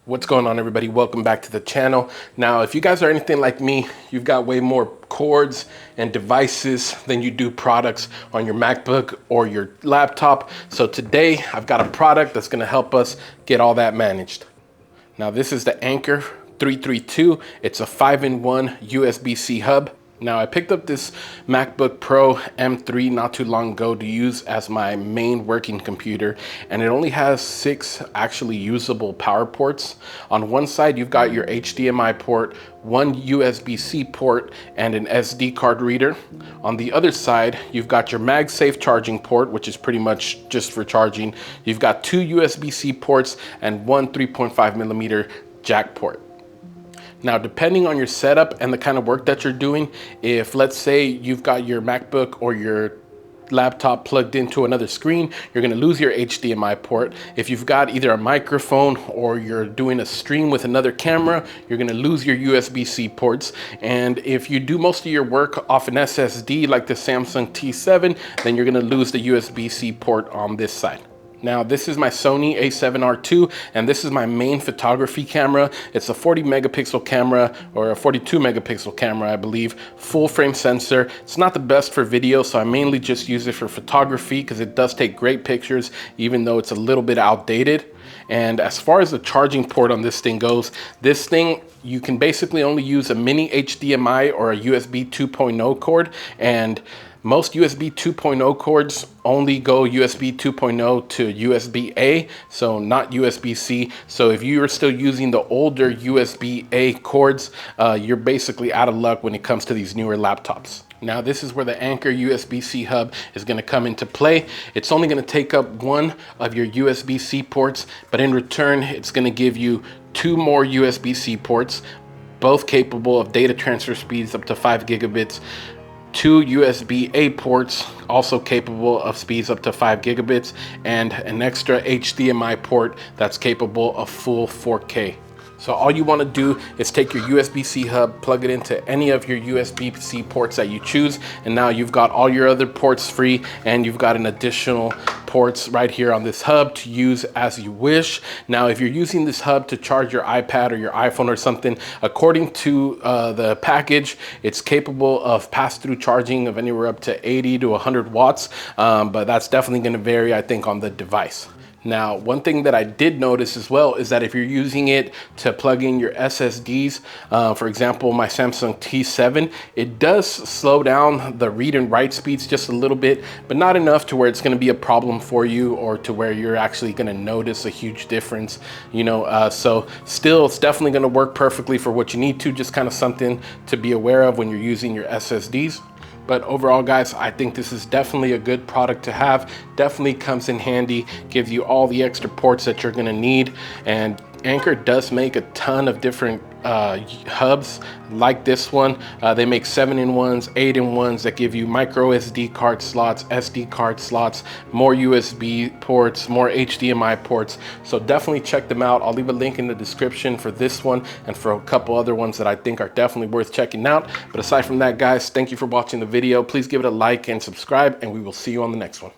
What's going on, everybody? Welcome back to the channel. Now, if you guys are anything like me, you've got way more cords and devices than you do products on your MacBook or your laptop. So today I've got a product that's going to help us get all that managed. Now, this is the Anker 332. It's a 5-in-1 USB-C hub. Now, I picked up this MacBook Pro M3 not too long ago to use as my main working computer, and it only has 6 actually usable power ports. On one side, you've got your HDMI port, one USB-C port, and an SD card reader. On the other side, you've got your MagSafe charging port, which is pretty much just for charging. You've got 2 USB-C ports and one 3.5mm jack port. Now, depending on your setup and the kind of work that you're doing, if let's say you've got your MacBook or your laptop plugged into another screen, you're going to lose your HDMI port. If you've got either a microphone or you're doing a stream with another camera, you're going to lose your USB-C ports. And if you do most of your work off an SSD like the Samsung T7, then you're going to lose the USB-C port on this side. Now, this is my Sony a7R II, and this is my main photography camera. It's a 40 megapixel camera, or a 42 megapixel camera, I believe, full frame sensor. It's not the best for video, so I mainly just use it for photography because it does take great pictures, even though it's a little bit outdated. And as far as the charging port on this thing goes, this thing, you can basically only use a mini HDMI or a USB 2.0 cord, and most USB 2.0 cords only go USB 2.0 to USB-A, so not USB-C. So if you are still using the older USB-A cords, you're basically out of luck when it comes to these newer laptops. Now, this is where the Anker USB-C hub is going to come into play. It's only going to take up one of your USB-C ports, but in return, it's going to give you 2 more USB-C ports, both capable of data transfer speeds up to 5 gigabits. 2 USB-A ports, also capable of speeds up to 5 gigabits, and an extra HDMI port that's capable of full 4K. So all you want to do is take your USB-C hub, plug it into any of your USB-C ports that you choose, and now you've got all your other ports free, and you've got an additional ports right here on this hub to use as you wish. Now, if you're using this hub to charge your iPad or your iPhone or something, according to the package, it's capable of pass-through charging of anywhere up to 80 to 100 watts, but that's definitely going to vary, I think, on the device. Now, one thing that I did notice as well is that if you're using it to plug in your SSDs, for example, my Samsung T7, it does slow down the read and write speeds just a little bit, but not enough to where it's going to be a problem for you or to where you're actually going to notice a huge difference, so still, it's definitely going to work perfectly for what you need to, just kind of something to be aware of when you're using your SSDs. But overall, guys, I think this is definitely a good product to have. Definitely comes in handy, gives you all the extra ports that you're gonna need. And Anker does make a ton of different hubs like this one. They make 7-in-1s, 8-in-1s that give you micro SD card slots, SD card slots, more USB ports, more HDMI ports. So definitely check them out. I'll leave a link in the description for this one and for a couple other ones that I think are definitely worth checking out. But aside from that, guys, thank you for watching the video. Please give it a like and subscribe, and we will see you on the next one.